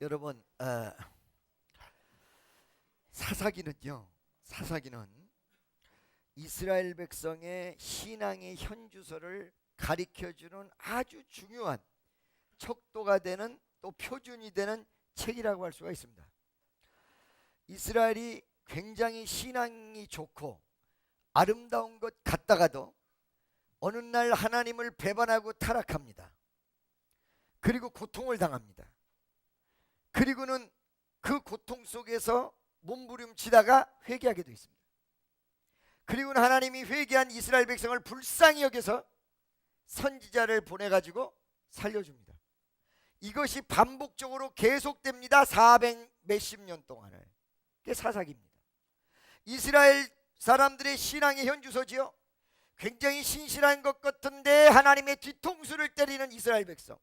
여러분, 사사기는요. 사사기는 이스라엘 백성의 신앙의 현주소를 가리켜주는 아주 중요한 척도가 되는 또 표준이 되는 책이라고 할 수가 있습니다. 이스라엘이 굉장히 신앙이 좋고 아름다운 것 같다가도 어느 날 하나님을 배반하고 타락합니다. 그리고 고통을 당합니다. 그리고는 그 고통 속에서 몸부림치다가 회개하게 되어 있습니다. 그리고는 하나님이 회개한 이스라엘 백성을 불쌍히 여겨서 선지자를 보내가지고 살려줍니다. 이것이 반복적으로 계속됩니다. 400 몇십 년 동안을. 그게 사사기입니다. 이스라엘 사람들의 신앙의 현주소지요. 굉장히 신실한 것 같은데 하나님의 뒤통수를 때리는 이스라엘 백성.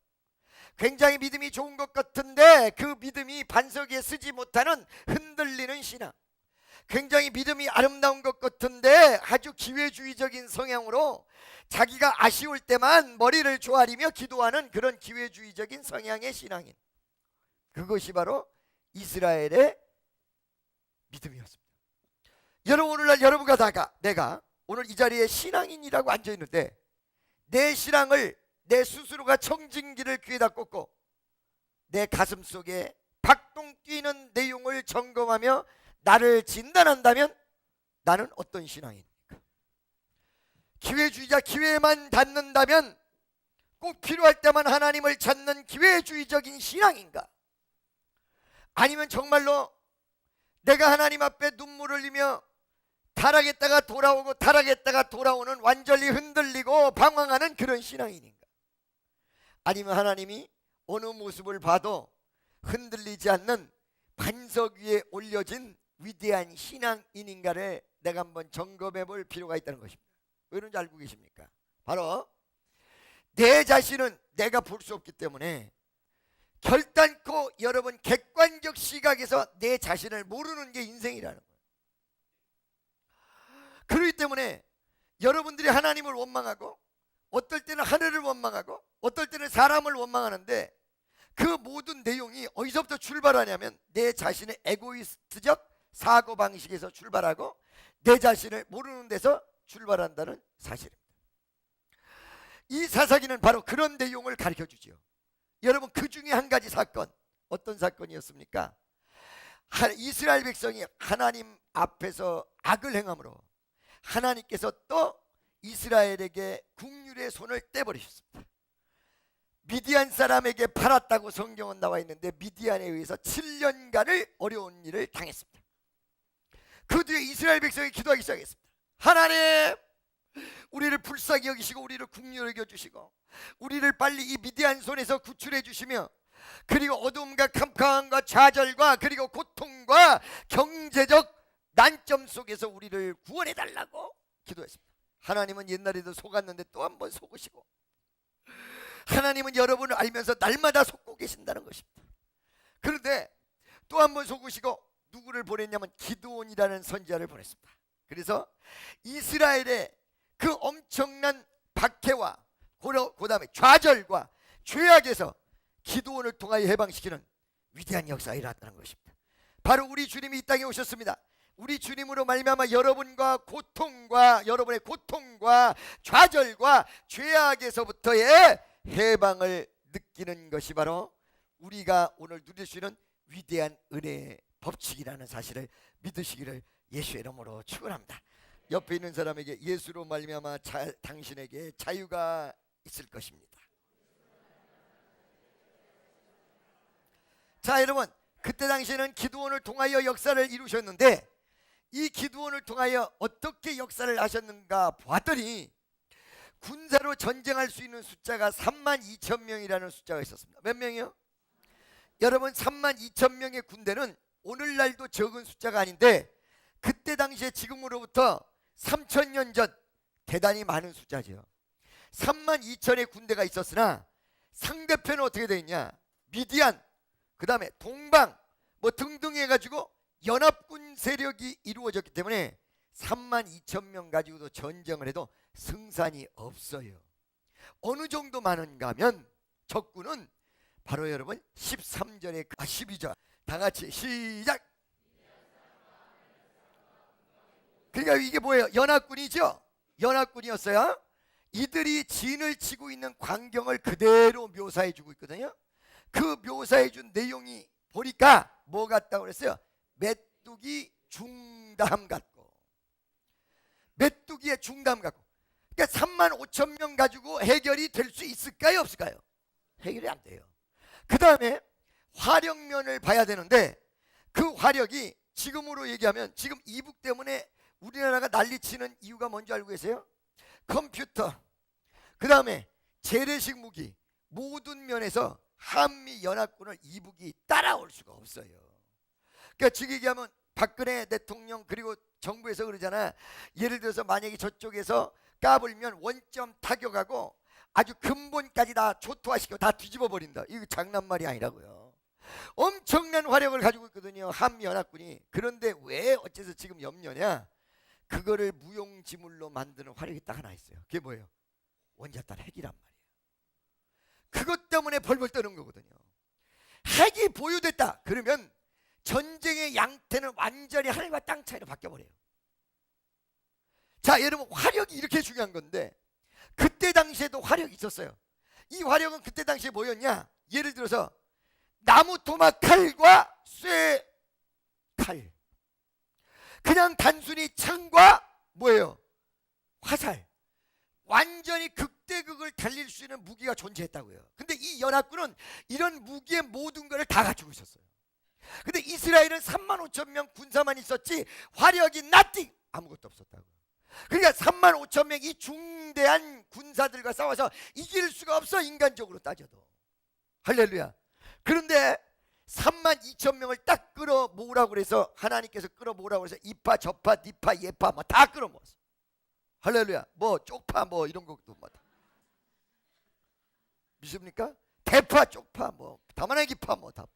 굉장히 믿음이 좋은 것 같은데 그 믿음이 반석 위에 서지 못하는 흔들리는 신앙. 굉장히 믿음이 아름다운 것 같은데 아주 기회주의적인 성향으로 자기가 아쉬울 때만 머리를 조아리며 기도하는 그런 기회주의적인 성향의 신앙인. 그것이 바로 이스라엘의 믿음이었습니다. 여러분, 오늘날 여러분과 내가 오늘 이 자리에 신앙인이라고 앉아있는데 내 신앙을 내 스스로가 청진기를 귀에다 꽂고 내 가슴 속에 박동 뛰는 내용을 점검하며 나를 진단한다면 나는 어떤 신앙입니까? 기회주의자 기회만 닫는다면 꼭 필요할 때만 하나님을 찾는 기회주의적인 신앙인가? 아니면 정말로 내가 하나님 앞에 눈물을 흘리며 타락했다가 돌아오고 타락했다가 돌아오는 완전히 흔들리고 방황하는 그런 신앙인인가? 아니면 하나님이 어느 모습을 봐도 흔들리지 않는 반석 위에 올려진 위대한 신앙인인가를 내가 한번 점검해 볼 필요가 있다는 것입니다. 왜 그런지 알고 계십니까? 바로 내 자신은 내가 볼 수 없기 때문에 결단코 여러분 객관적 시각에서 내 자신을 모르는 게 인생이라는 거예요. 그렇기 때문에 여러분들이 하나님을 원망하고 어떨 때는 하늘을 원망하고 어떨 때는 사람을 원망하는데 그 모든 내용이 어디서부터 출발하냐면 내 자신의 에고이스트적 사고방식에서 출발하고 내 자신을 모르는 데서 출발한다는 사실입니다. 이 사사기는 바로 그런 내용을 가르쳐주지요. 여러분, 그 중에 한 가지 사건, 어떤 사건이었습니까? 이스라엘 백성이 하나님 앞에서 악을 행함으로 하나님께서 또 이스라엘에게 국률의 손을 떼버리셨습니다. 미디안 사람에게 팔았다고 성경은 나와 있는데 미디안에 의해서 7년간을 어려운 일을 당했습니다. 그 뒤에 이스라엘 백성이 기도하기 시작했습니다. 하나님, 우리를 불쌍히 여기시고 우리를 국률을 여겨주시고 우리를 빨리 이 미디안 손에서 구출해 주시며 그리고 어둠과 캄캄함과 좌절과 그리고 고통과 경제적 난점 속에서 우리를 구원해 달라고 기도했습니다. 하나님은 옛날에도 속았는데 또 한 번 속으시고 하나님은 여러분을 알면서 날마다 속고 계신다는 것입니다. 그런데 또 한 번 속으시고 누구를 보냈냐면 기드온이라는 선지자를 보냈습니다. 그래서 이스라엘의 그 엄청난 박해와 그 다음에 좌절과 죄악에서 기드온을 통하여 해방시키는 위대한 역사가 일어났다는 것입니다. 바로 우리 주님이 이 땅에 오셨습니다. 우리 주님으로 말미암아 여러분과 여러분의 고통과 좌절과 죄악에서부터의 해방을 느끼는 것이 바로 우리가 오늘 누릴 수 있는 위대한 은혜의 법칙이라는 사실을 믿으시기를 예수의 이름으로 축원합니다. 옆에 있는 사람에게 예수로 말미암아 당신에게 자유가 있을 것입니다. 자, 여러분, 그때 당시에는 기드온을 통하여 역사를 이루셨는데 이 기드온을 통하여 어떻게 역사를 하셨는가 봤더니 군사로 전쟁할 수 있는 숫자가 32,000명이라는 숫자가 있었습니다. 몇 명이요? 여러분, 32,000명의 군대는 오늘날도 적은 숫자가 아닌데 그때 당시에 지금으로부터 3,000년 전 대단히 많은 숫자죠. 32,000의 군대가 있었으나 상대편은 어떻게 되어 있냐? 미디안, 그 다음에 동방 뭐 등등 해가지고 연합군 세력이 이루어졌기 때문에 32,000명 가지고도 전쟁을 해도 승산이 없어요. 어느 정도 많은가 하면 적군은 바로 여러분 13절에 12절 다 같이 시작. 그러니까 이게 뭐예요? 연합군이죠. 연합군이었어요. 이들이 진을 치고 있는 광경을 그대로 묘사해 주고 있거든요. 그 묘사해 준 내용이 보니까 뭐 같다고 그랬어요? 메뚜기 중담 같고, 메뚜기의 중담 같고. 그러니까 35,000명 가지고 해결이 될 수 있을까요? 없을까요? 해결이 안 돼요. 그 다음에 화력면을 봐야 되는데, 그 화력이 지금으로 얘기하면 지금 이북 때문에 우리나라가 난리치는 이유가 뭔지 알고 계세요? 컴퓨터, 그 다음에 재래식 무기, 모든 면에서 한미연합군을 이북이 따라올 수가 없어요. 그러니까 지금 얘기하면 박근혜 대통령 그리고 정부에서 그러잖아. 예를 들어서 만약에 저쪽에서 까불면 원점 타격하고 아주 근본까지 다 초토화시켜 다 뒤집어 버린다. 이거 장난말이 아니라고요. 엄청난 화력을 가지고 있거든요, 한미연합군이. 그런데 왜 어째서 지금 염려냐? 그거를 무용지물로 만드는 화력이 딱 하나 있어요. 그게 뭐예요? 원자탄 핵이란 말이에요. 그것 때문에 벌벌 떠는 거거든요. 핵이 보유됐다 그러면 전쟁의 양태는 완전히 하늘과 땅 차이로 바뀌어버려요. 자, 여러분, 화력이 이렇게 중요한 건데 그때 당시에도 화력이 있었어요. 이 화력은 그때 당시에 뭐였냐? 예를 들어서 나무 토막 칼과 쇠 칼, 그냥 단순히 창과 뭐예요? 화살, 완전히 극대극을 달릴 수 있는 무기가 존재했다고요. 근데 이 연합군은 이런 무기의 모든 것을 다 가지고 있었어요. 근데 이스라엘은 35,000명 군사만 있었지 화력이 nothing, 아무것도 없었다고. 그러니까 35,000명 이 중대한 군사들과 싸워서 이길 수가 없어, 인간적으로 따져도. 할렐루야. 그런데 32,000명을 딱 끌어 모으라고 그래서 하나님께서 끌어 모으라고 그래서 이파 저파 니파 예파 뭐 다 끌어 모았어. 할렐루야. 뭐 쪽파 뭐 이런 것도 뭐 믿습니까? 대파 쪽파 뭐 다마나기파 뭐 다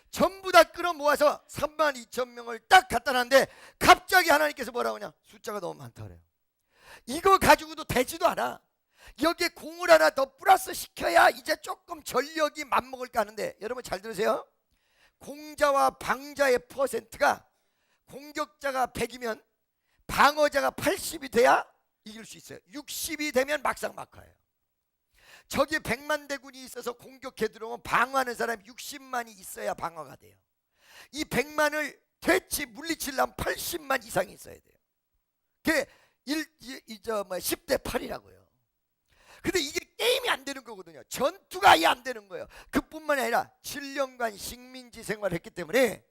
전부 다 끌어 모아서 32,000명을 딱 갖다 놨는데 갑자기 하나님께서 뭐라고 하냐? 숫자가 너무 많다 그래요. 이거 가지고도 되지도 않아. 여기에 공을 하나 더 플러스 시켜야 이제 조금 전력이 맞먹을까 하는데, 여러분 잘 들으세요. 공자와 방자의 퍼센트가 공격자가 100이면 방어자가 80이 돼야 이길 수 있어요. 60이 되면 막상막하예요. 저기 100만 대군이 있어서 공격해 들어오면 방어하는 사람이 60만이 있어야 방어가 돼요. 이 100만을 퇴치 물리치려면 80만 이상이 있어야 돼요. 그게 10대 8이라고요. 근데 이게 게임이 안 되는 거거든요. 전투가 아예 안 되는 거예요. 그뿐만이 아니라 7년간 식민지 생활을 했기 때문에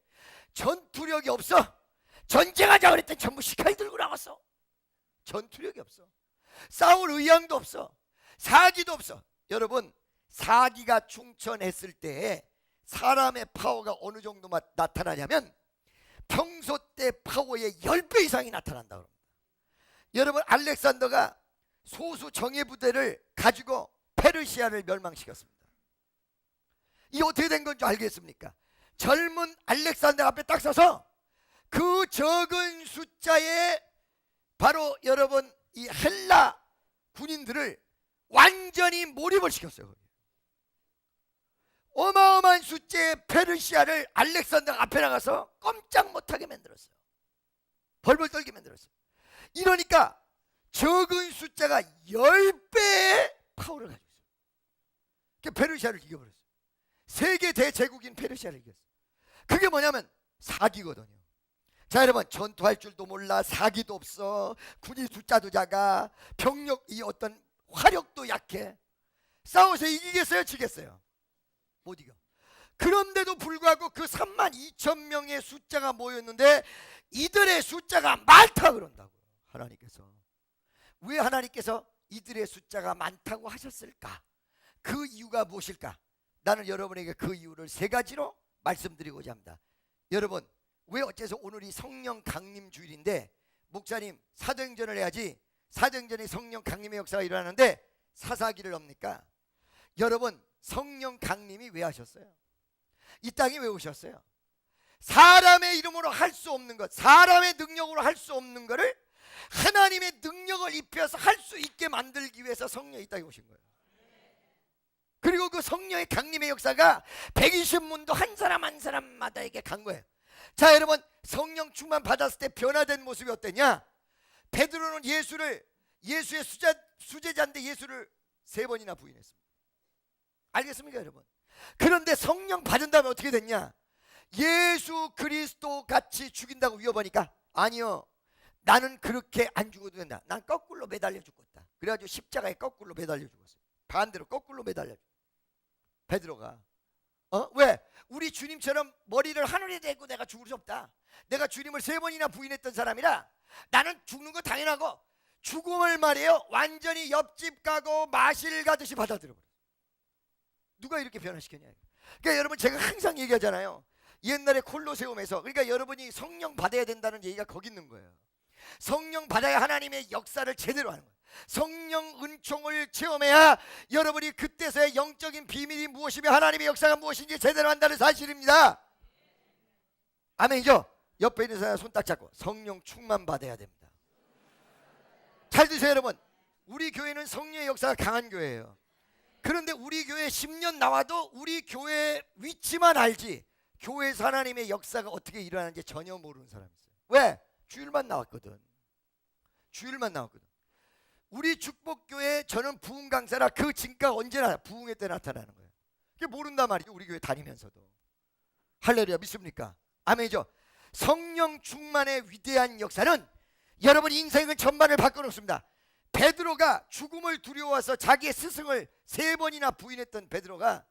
전투력이 없어. 전쟁하자 그랬더니 전부 시칼 들고 나왔어. 전투력이 없어. 싸울 의향도 없어. 사기도 없어. 여러분, 사기가 충천했을 때 사람의 파워가 어느 정도 나타나냐면 평소 때 파워의 10배 이상이 나타난다고 합니다. 여러분, 알렉산더가 소수 정예부대를 가지고 페르시아를 멸망시켰습니다. 이게 어떻게 된 건지 알겠습니까? 젊은 알렉산더 앞에 딱 서서 그 적은 숫자의 바로 여러분 이 헬라 군인들을 완전히 몰입을 시켰어요. 어마어마한 숫자의 페르시아를 알렉산더 앞에 나가서 꼼짝 못하게 만들었어요. 벌벌 떨게 만들었어요. 이러니까 적은 숫자가 10배의 파워를 가지고 있어요. 그러니까 페르시아를 이겨버렸어요. 세계 대제국인 페르시아를 이겼어요. 그게 뭐냐면 사기거든요. 자, 여러분, 전투할 줄도 몰라, 사기도 없어, 군인 숫자도 작아, 병력이 어떤 화력도 약해. 싸워서 이기겠어요? 지겠어요? 못 이겨. 그런데도 불구하고 그 32,000명의 숫자가 모였는데 이들의 숫자가 많다 그런다고요, 하나님께서. 왜 하나님께서 이들의 숫자가 많다고 하셨을까? 그 이유가 무엇일까? 나는 여러분에게 그 이유를 3가지로 말씀드리고자 합니다. 여러분, 왜 어째서 오늘이 성령 강림 주일인데 목사님 사도행전을 해야지, 사도행전에 성령 강림의 역사가 일어나는데 사사기를 합니까? 여러분, 성령 강림이 왜 하셨어요? 이 땅에 왜 오셨어요? 사람의 이름으로 할 수 없는 것, 사람의 능력으로 할 수 없는 것을 하나님의 능력을 입혀서 할 수 있게 만들기 위해서 성령이 이 땅에 오신 거예요. 그리고 그 성령의 강림의 역사가 120문도 한 사람 한 사람마다에게 간 거예요. 자, 여러분, 성령 충만 받았을 때 변화된 모습이 어땠냐? 베드로는 예수의 수제자인데 예수를 3번이나 부인했습니다. 알겠습니까, 여러분? 그런데 성령 받은 다음에 어떻게 됐냐? 예수 그리스도 같이 죽인다고 위협하니까, 아니요, 나는 그렇게 안 죽어도 된다. 난 거꾸로 매달려 죽었다. 그래가지고 십자가에 거꾸로 매달려 죽었어요. 반대로 거꾸로 매달려 죽었어요. 베드로가. 왜? 우리 주님처럼 머리를 하늘에 대고 내가 죽을 수 없다. 내가 주님을 3번이나 부인했던 사람이라 나는 죽는 거 당연하고, 죽음을 말이에요, 완전히 옆집 가고 마실 가듯이 받아들여버려요. 누가 이렇게 변화시켰냐. 그러니까 여러분, 제가 항상 얘기하잖아요. 옛날에 콜로세움에서, 그러니까 여러분이 성령 받아야 된다는 얘기가 거기 있는 거예요. 성령 받아야 하나님의 역사를 제대로 하는 거예요. 성령 은총을 체험해야 여러분이 그때서의 영적인 비밀이 무엇이며 하나님의 역사가 무엇인지 제대로 한다는 사실입니다. 아멘이죠? 옆에 있는 사람 손 딱 잡고 성령 충만 받아야 됩니다. 잘 드세요, 여러분. 우리 교회는 성령의 역사가 강한 교회예요. 그런데 우리 교회 10년 나와도 우리 교회 위치만 알지 교회에서 하나님의 역사가 어떻게 일어나는지 전혀 모르는 사람이 있어요. 왜? 주일만 나왔거든. 우리 축복교회, 저는 부흥 강사라 그 진가가 언제나 부흥회 때 나타나는 거예요. 그게 모른단 말이죠, 우리 교회 다니면서도. 할렐루야, 믿습니까? 아멘이죠? 성령 충만의 위대한 역사는 여러분 인생은 전반을 바꿔놓습니다. 베드로가 죽음을 두려워서 자기의 스승을 3번이나 부인했던 베드로가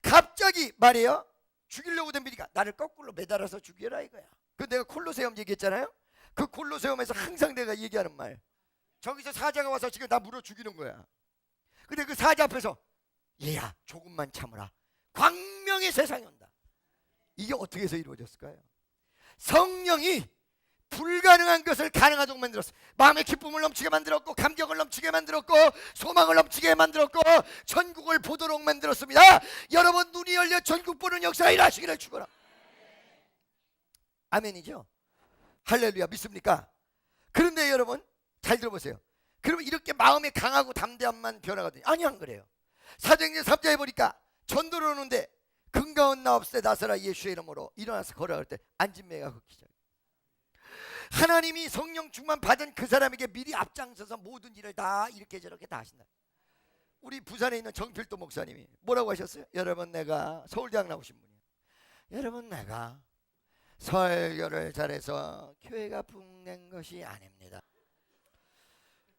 갑자기 말이에요, 죽이려고 덤비니까 나를 거꾸로 매달아서 죽여라 이거야. 그 내가 콜로세움 얘기했잖아요. 그 콜로세움에서 항상 내가 얘기하는 말, 저기서 사자가 와서 지금 나 물어 죽이는 거야. 근데 그 사자 앞에서 얘야 조금만 참으라, 광명의 세상이 온다. 이게 어떻게 해서 이루어졌을까요? 성령이 불가능한 것을 가능하도록 만들었어. 마음의 기쁨을 넘치게 만들었고, 감격을 넘치게 만들었고, 소망을 넘치게 만들었고, 천국을 보도록 만들었습니다. 여러분, 눈이 열려 천국 보는 역사가 일하시기를 축원합니다. 아멘이죠? 할렐루야, 믿습니까? 그런데 여러분 잘 들어보세요. 그러면 이렇게 마음이 강하고 담대함만 변화거든요. 아니, 안 그래요. 사도행전 3장에 보니까 전도를 오는데 금가운 나 없애 나서라 예수의 이름으로 일어나서 걸어갈 때 앉은 매가 걷기 시작해요. 하나님이 성령 충만 받은 그 사람에게 미리 앞장서서 모든 일을 다 이렇게 저렇게 다 하신다. 우리 부산에 있는 정필도 목사님이 뭐라고 하셨어요? 여러분, 내가 서울대학 나오신 분이에요. 여러분, 내가 설교를 잘해서 교회가 부흥된 것이 아닙니다.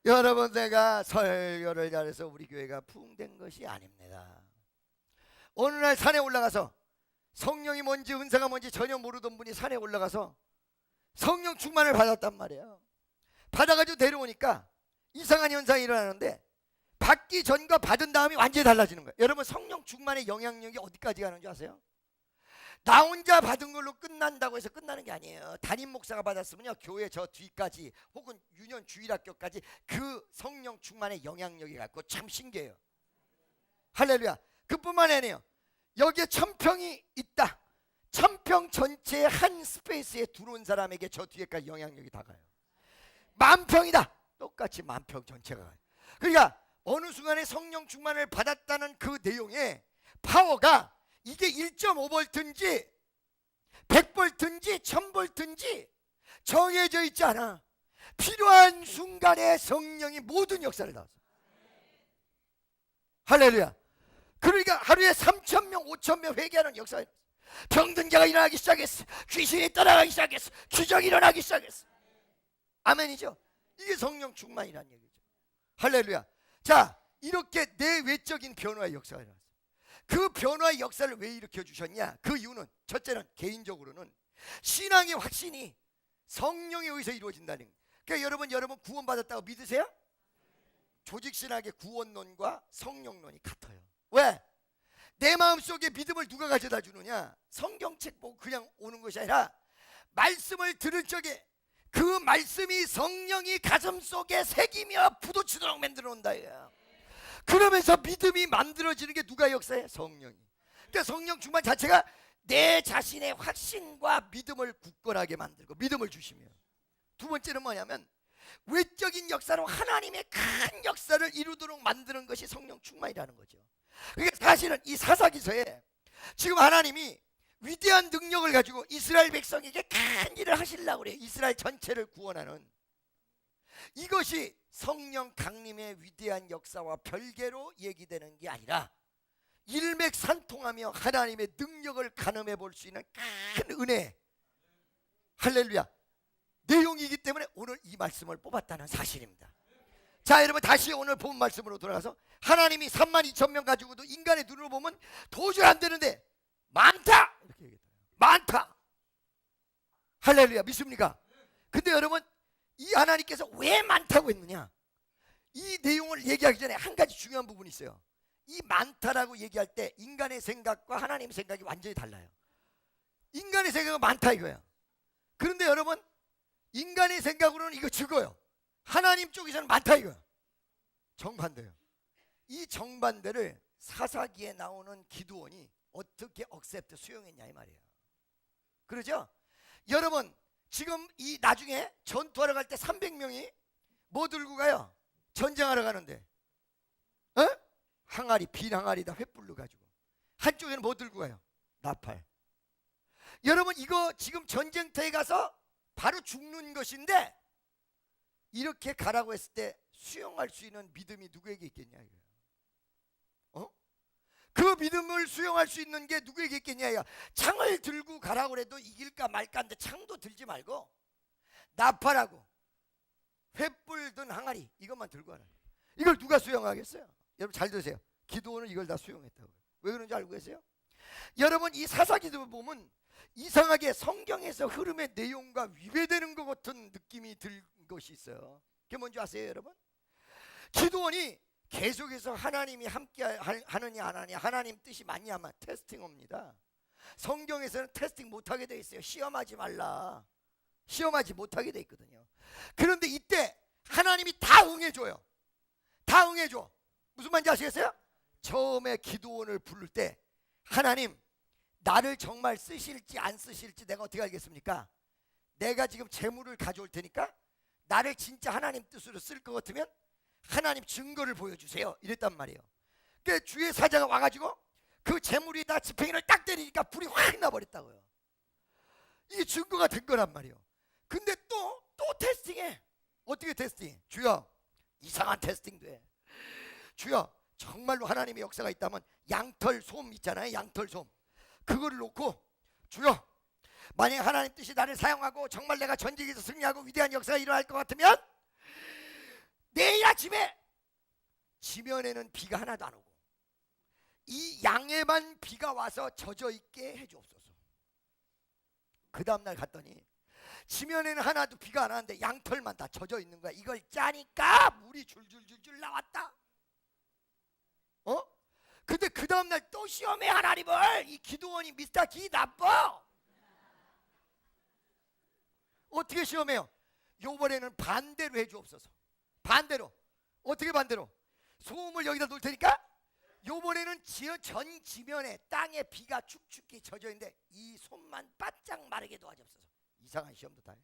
여러분, 내가 설교를 잘해서 우리 교회가 부흥된 것이 아닙니다. 어느 날 산에 올라가서 성령이 뭔지 은사가 뭔지 전혀 모르던 분이 산에 올라가서 성령 충만을 받았단 말이에요. 받아가지고 내려오니까 이상한 현상이 일어나는데 받기 전과 받은 다음이 완전히 달라지는 거예요. 여러분, 성령 충만의 영향력이 어디까지 가는 줄 아세요? 나 혼자 받은 걸로 끝난다고 해서 끝나는 게 아니에요. 담임 목사가 받았으면요, 교회 저 뒤까지 혹은 유년 주일학교까지 그 성령 충만의 영향력이 갖고 참 신기해요. 할렐루야. 그뿐만이 아니에요. 여기에 1000평이 있다. 1000평 전체의 한 스페이스에 들어온 사람에게 저 뒤에까지 영향력이 다 가요. 10,000평이다. 똑같이 10,000평 전체가 가요. 그러니까 어느 순간에 성령 충만을 받았다는 그 내용의 파워가 이게 1.5볼트인지 100볼트인지 1000볼트인지 정해져 있지 않아. 필요한 순간에 성령이 모든 역사를 나왔어. 할렐루야. 그러니까 하루에 3,000명 5,000명 회개하는 역사가 있어. 병든 자가 일어나기 시작했어. 귀신이 떠나가기 시작했어. 기적이 일어나기 시작했어. 아멘이죠? 이게 성령 충만이라는 얘기죠. 할렐루야. 자, 이렇게 내 외적인 변화의 역사가 일어났어요. 그 변화의 역사를 왜 일으켜 주셨냐? 그 이유는 첫째는 개인적으로는 신앙의 확신이 성령에 의해서 이루어진다는 거예요. 그러니까 여러분 구원받았다고 믿으세요? 조직신학의 구원론과 성령론이 같아요. 왜? 내 마음속에 믿음을 누가 가져다 주느냐? 성경책 보고 그냥 오는 것이 아니라 말씀을 들을 적에 그 말씀이 성령이 가슴속에 새기며 부도치도록 만들어 놓는다. 그러면서 믿음이 만들어지는 게 누가 역사해? 성령이. 그러니까 성령 충만 자체가 내 자신의 확신과 믿음을 굳건하게 만들고 믿음을 주시며, 두 번째는 뭐냐면 외적인 역사로 하나님의 큰 역사를 이루도록 만드는 것이 성령 충만이라는 거죠. 그러니까 사실은 이 사사기서에 지금 하나님이 위대한 능력을 가지고 이스라엘 백성에게 큰 일을 하시려고 그래요. 이스라엘 전체를 구원하는. 이것이 성령 강림의 위대한 역사와 별개로 얘기되는 게 아니라 일맥상통하며 하나님의 능력을 가늠해 볼 수 있는 큰 은혜, 할렐루야, 내용이기 때문에 오늘 이 말씀을 뽑았다는 사실입니다. 자, 여러분 다시 오늘 본 말씀으로 돌아가서 하나님이 32,000명 가지고도 인간의 눈으로 보면 도저히 안 되는데 많다 이렇게 얘기했어요. 많다. 할렐루야, 믿습니까? 근데 여러분 이 하나님께서 왜 많다고 했느냐, 이 내용을 얘기하기 전에 한 가지 중요한 부분이 있어요. 이 많다라고 얘기할 때 인간의 생각과 하나님의 생각이 완전히 달라요. 인간의 생각은 많다 이거야. 그런데 여러분 인간의 생각으로는 이거 적어요. 하나님 쪽에서는 많다 이거야. 정반대예요. 이 정반대를 사사기에 나오는 기드온이 어떻게 억셉트 수용했냐 이 말이에요. 그러죠? 여러분 지금 이 나중에 전투하러 갈 때 300명이 뭐 들고 가요? 전쟁하러 가는데 항아리, 빈 항아리다 횃불로 가지고, 한쪽에는 뭐 들고 가요? 나팔. 여러분 이거 지금 전쟁터에 가서 바로 죽는 것인데 이렇게 가라고 했을 때 수용할 수 있는 믿음이 누구에게 있겠냐 이거예요. 그 믿음을 수용할 수 있는 게 누구에게 있겠냐 이거야. 창을 들고 가라고 해도 이길까 말까 하는데 창도 들지 말고 나팔하고 횃불 든 항아리 이것만 들고 가라. 이걸 누가 수용하겠어요? 여러분 잘 들으세요. 기드온은 이걸 다 수용했다고요. 왜 그런지 알고 계세요? 여러분 이 사사기도 보면 이상하게 성경에서 흐름의 내용과 위배되는 것 같은 느낌이 들 것이 있어요. 그게 뭔지 아세요 여러분? 기드온이 계속해서 하나님이 함께 하느냐 안 하느냐, 하나님 뜻이 맞냐 안 테스팅합니다. 성경에서는 테스팅 못하게 돼 있어요. 시험하지 말라, 시험하지 못하게 돼 있거든요. 그런데 이때 하나님이 다 응해줘요. 다 응해줘. 무슨 말인지 아시겠어요? 처음에 기드온을 부를 때 하나님 나를 정말 쓰실지 안 쓰실지 내가 어떻게 알겠습니까? 내가 지금 재물을 가져올 테니까 나를 진짜 하나님 뜻으로 쓸 것 같으면 하나님 증거를 보여주세요 이랬단 말이에요. 그러니까 주의 사자가 와가지고 그 재물에다 지팡이를 딱 때리니까 불이 확 나버렸다고요. 이게 증거가 된 거란 말이에요. 근데 또 테스팅해. 어떻게 테스팅해? 주여, 이상한 테스팅도 해. 주여, 정말로 하나님의 역사가 있다면 양털 솜 있잖아요, 양털 솜, 그거를 놓고 주여, 만약에 하나님 뜻이 나를 사용하고 정말 내가 전쟁에서 승리하고 위대한 역사가 일어날 것 같으면 내일 아침에 지면에는 비가 하나도 안 오고 이 양에만 비가 와서 젖어 있게 해주옵소서. 그 다음날 갔더니 지면에는 하나도 비가 안 왔는데 양털만 다 젖어 있는 거야. 이걸 짜니까 물이 줄줄줄줄 나왔다. 근데 그 다음날 또 시험해 하나님을. 이 기드온이 미스터 기 나빠. 어떻게 시험해요? 요번에는 반대로 해주옵소서. 반대로. 어떻게 반대로? 소음을 여기다 놓을 테니까 요번에는 전 지면에 땅에 비가 축축히 젖어 있는데 이 손만 바짝 마르게 도와주옵소서. 이상한 시험도 다 해.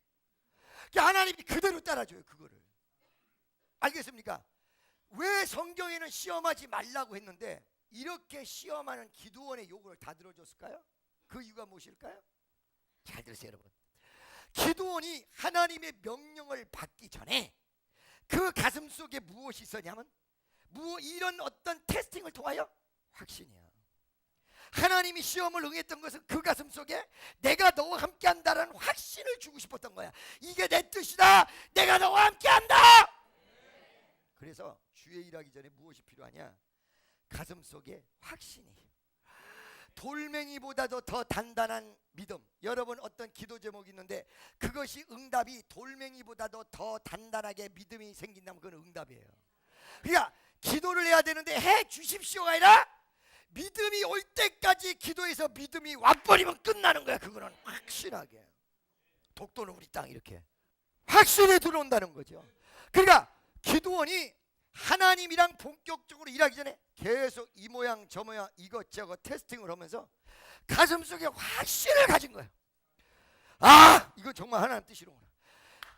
그러니까 하나님이 그대로 따라줘요 그거를. 알겠습니까? 왜 성경에는 시험하지 말라고 했는데 이렇게 시험하는 기드온의 요구를 다 들어줬을까요? 그 이유가 무엇일까요? 잘 들으세요 여러분. 기드온이 하나님의 명령을 받기 전에 그 가슴 속에 무엇이 있었냐면 이런 어떤 테스팅을 통하여 확신이야. 하나님이 시험을 응했던 것은 그 가슴 속에 내가 너와 함께한다라는 확신을 주고 싶었던 거야. 이게 내 뜻이다, 내가 너와 함께한다. 그래서 주의 일하기 전에 무엇이 필요하냐? 가슴 속에 확신이. 돌멩이보다도 더 단단한 믿음. 여러분 어떤 기도 제목이 있는데 그것이 응답이 돌멩이보다도 더 단단하게 믿음이 생긴다면 그건 응답이에요. 그러니까 기도를 해야 되는데 해 주십시오가 아니라 믿음이 올 때까지 기도해서 믿음이 와버리면 끝나는 거야. 그거는 확실하게. 독도는 우리 땅 이렇게 확신에 들어온다는 거죠. 그러니까 기드온이 하나님이랑 본격적으로 일하기 전에 계속 이 모양 저 모양 이것저것 테스팅을 하면서 가슴속에 확신을 가진 거예요. 아, 이거 정말 하나님 뜻이로구나.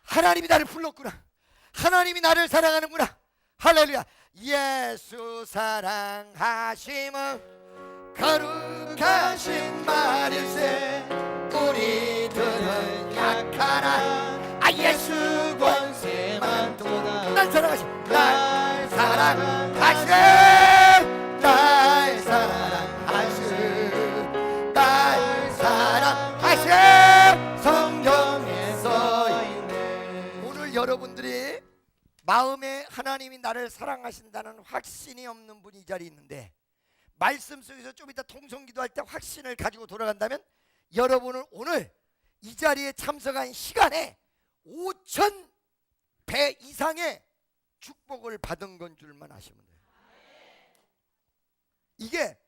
하나님이 나를 불렀구나. 하나님이 나를 사랑하는구나. 할렐루야. 예수 사랑하심은 거룩하신 말일세. 우리들은 약하나 예수 권세만 도다. 날 사랑하심, 날 사랑하심, 날 사랑하심, 날 사랑하심. 성경에 써있네. 오늘 여러분들이 마음에 하나님이 나를 사랑하신다는 확신이 없는 분이 이 자리에 있는데, 말씀 속에서 좀 이따 통성기도할 때 확신을 가지고 돌아간다면 여러분은 오늘 이 자리에 참석한 시간에 5,000배 이상의 축복을 받은 건 줄만 아시면 돼요. 이게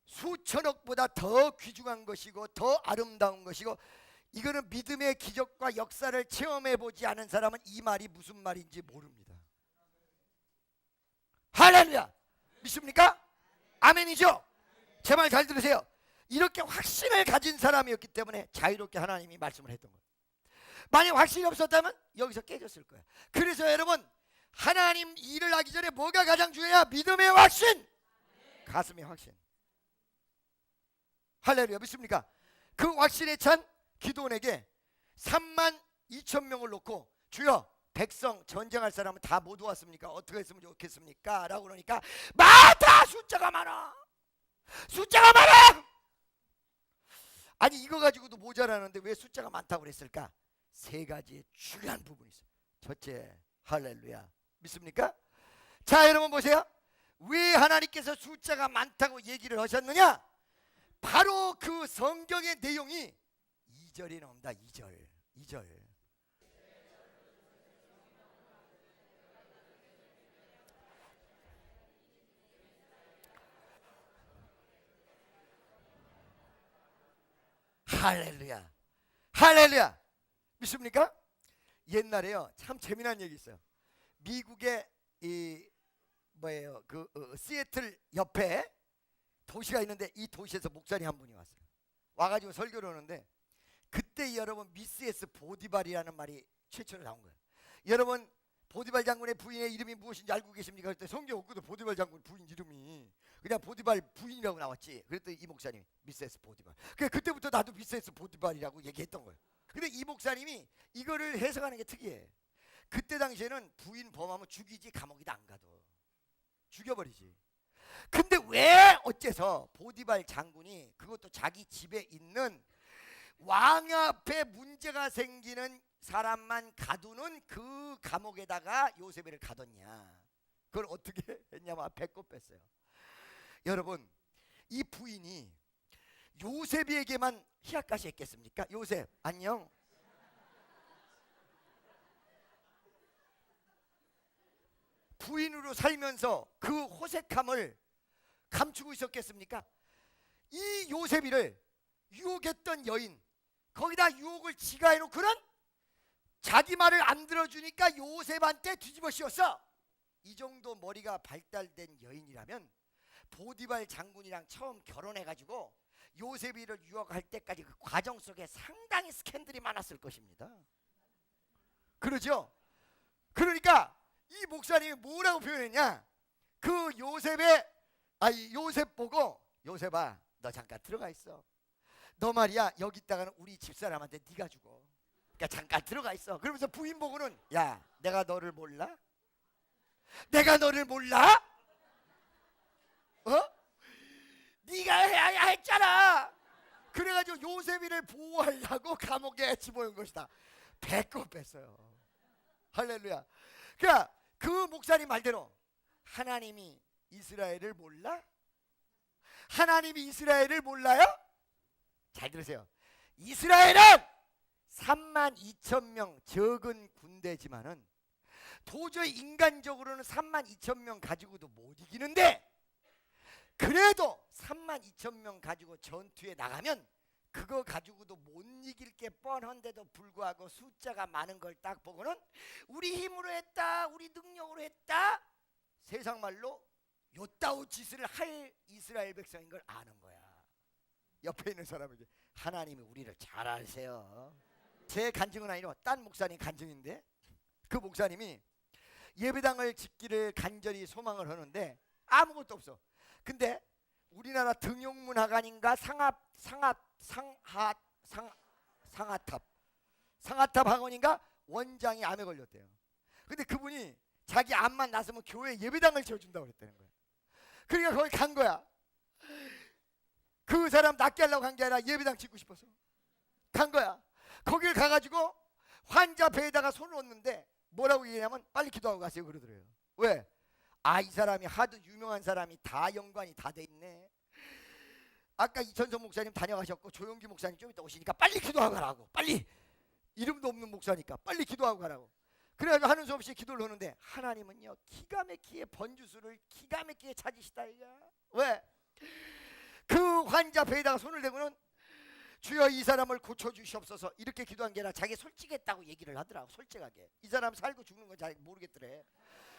수천억보다 더 귀중한 것이고 더 아름다운 것이고, 이거는 믿음의 기적과 역사를 체험해보지 않은 사람은 이 말이 무슨 말인지 모릅니다. 할렐루야. 믿습니까? 아멘이죠? 제 말 잘 들으세요. 이렇게 확신을 가진 사람이었기 때문에 자유롭게 하나님이 말씀을 했던 거예요. 만약 확신이 없었다면 여기서 깨졌을 거예요. 그래서 여러분, 하나님 일을 하기 전에 뭐가 가장 중요해요? 믿음의 확신, 가슴의 확신. 할렐루야. 믿습니까? 그 확신에 찬 기도원에게 32,000명을 놓고, 주여 백성 전쟁할 사람은 다 못 왔습니까? 어떻게 했으면 좋겠습니까? 라고 그러니까 많다, 숫자가 많아, 숫자가 많아. 아니 이거 가지고도 모자라는데 왜 숫자가 많다고 그랬을까? 세 가지의 중요한 부분이 있어요. 첫째, 할렐루야. 믿습니까? 자 여러분 보세요. 왜 하나님께서 숫자가 많다고 얘기를 하셨느냐? 바로 그 성경의 내용이 2절에 나옵니다. 2절. 할렐루야. 할렐루야. 믿습니까? 옛날에요 참 재미난 얘기 있어요. 미국의 이 뭐예요 그 시애틀 옆에 도시가 있는데, 이 도시에서 목사님 한 분이 왔어요. 와가지고 설교를 하는데, 그때 여러분 미스 보디발이라는 말이 최초로 나온 거예요. 여러분 보디발 장군의 부인의 이름이 무엇인지 알고 계십니까? 그랬더니 성경 없거든. 보디발 장군 부인 이름이 그냥 보디발 부인이라고 나왔지. 그랬더니 이 목사님 미세스 보디발. 그때부터 나도 미세스 보디발이라고 얘기했던 거예요. 근데 이 목사님이 이거를 해석하는 게 특이해. 그때 당시에는 부인 범하면 죽이지, 감옥에도 안 가도 죽여버리지. 근데 왜 어째서 보디발 장군이, 그것도 자기 집에 있는 왕 앞에 문제가 생기는 사람만 가두는 그 감옥에다가 요셉을 가뒀냐? 그걸 어떻게 했냐면 배꼽 뺐어요. 여러분, 이 부인이 요셉에게만 희약까지 했겠습니까? 요셉 안녕. 부인으로 살면서 그 호색함을 감추고 있었겠습니까? 이 요셉이를 유혹했던 여인, 거기다 유혹을 지가 해놓고는 자기 말을 안 들어주니까 요셉한테 뒤집어 씌웠어. 이 정도 머리가 발달된 여인이라면 보디발 장군이랑 처음 결혼해가지고 요셉이를 유혹할 때까지 그 과정 속에 상당히 스캔들이 많았을 것입니다. 그러죠? 그러니까 이 목사님이 뭐라고 표현했냐? 그 요셉 보고, 요셉아 너 잠깐 들어가 있어. 너 말이야 여기 있다가는 우리 집사람한테 네가 죽어. 그러니까 잠깐 들어가 있어. 그러면서 부인 보고는, 야 내가 너를 몰라? 내가 너를 몰라? 네가 해야 했잖아. 그래가지고 요셉이를 보호하려고 감옥에 집어넣은 것이다. 배꼽 뺐어요. 할렐루야. 그러니까 그 목사님 말대로 하나님이 이스라엘을 몰라? 하나님이 이스라엘을 몰라요? 잘 들으세요. 이스라엘은 32,000명 적은 군대지만은 도저히 인간적으로는 32,000명 가지고도 못 이기는데, 그래도 32,000명 가지고 전투에 나가면 그거 가지고도 못 이길 게 뻔한데도 불구하고 숫자가 많은 걸 딱 보고는 우리 힘으로 했다, 우리 능력으로 했다, 세상 말로 요따우 짓을 할 이스라엘 백성인 걸 아는 거야. 옆에 있는 사람에게 하나님이 우리를 잘 아세요. 제 간증은 아니고 딴 목사님 간증인데, 그 목사님이 예배당을 짓기를 간절히 소망을 하는데 아무것도 없어. 근데 우리나라 등용문화관인가 상하탑 학원인가 원장이 암에 걸렸대요. 근데 그분이 자기 암만 났으면 교회 예배당을 지어준다고 그랬다는 거야. 그러니까 거기 간 거야. 그 사람 낫게 하려고 간 게 아니라 예배당 짓고 싶어서 간 거야. 거길 가가지고 환자 배에다가 손을 얹는데 뭐라고 얘기하냐면 빨리 기도하고 가세요 그러더래요. 왜? 아, 이 사람이 하도 유명한 사람이 다 연관이 다 돼 있네. 아까 이천성 목사님 다녀가셨고 조용기 목사님 좀 이따 오시니까 빨리 기도하고 가라고. 빨리. 이름도 없는 목사니까 빨리 기도하고 가라고. 그래가지고 하는 수 없이 기도를 하는데 하나님은요 기가 막히게 번주수를 기가 막히게 찾으시다 이거. 왜? 그 환자 배에다가 손을 대고는 주여 이 사람을 고쳐주시옵소서 이렇게 기도한 게 아니라 자기 솔직했다고 얘기를 하더라고. 솔직하게 이 사람 살고 죽는 건 잘 모르겠더래.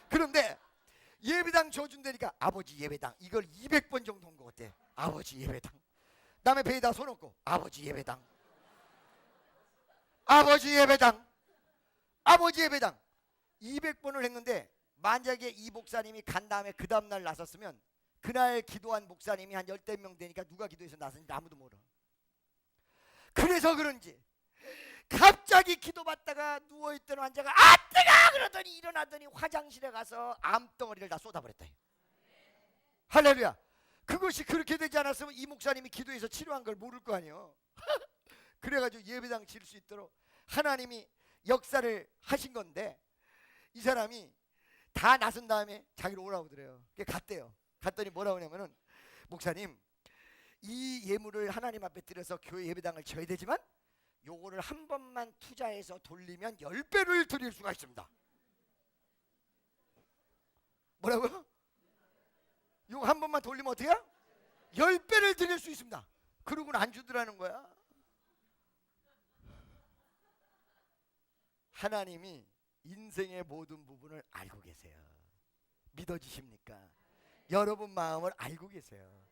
그런데 예배당 줘준다니까 아버지 예배당 이걸 200번 정도 온 것 같아. 아버지 예배당. 남의 배에다 손 얹고 아버지 예배당 아버지 예배당 아버지 예배당 200번을 했는데 만약에 이 목사님이 간 다음에 그 다음날 나섰으면 그날 기도한 목사님이 한 10명 되니까 누가 기도해서 나섰는지 아무도 몰라. 그래서 그런지 갑자기 기도받다가 누워있던 환자가 아 뜨거! 그러더니 일어나더니 화장실에 가서 암덩어리를 다 쏟아버렸다. 할렐루야. 그것이 그렇게 되지 않았으면 이 목사님이 기도해서 치료한 걸 모를 거 아니에요. 그래가지고 예배당 질 수 있도록 하나님이 역사를 하신 건데 이 사람이 다 나선 다음에 자기를 오라고 그래요. 갔대요. 갔더니 뭐라고 하냐면은 목사님 이 예물을 하나님 앞에 드려서 교회 예배당을 져야 되지만 요거를 한 번만 투자해서 돌리면 10배를 드릴 수가 있습니다. 뭐라고요? 요거 한 번만 돌리면 어떻게 해요? 10배를 드릴 수 있습니다. 그러고는 안 주더라는 거야. 하나님이 인생의 모든 부분을 알고 계세요. 믿어지십니까? 여러분 마음을 알고 계세요.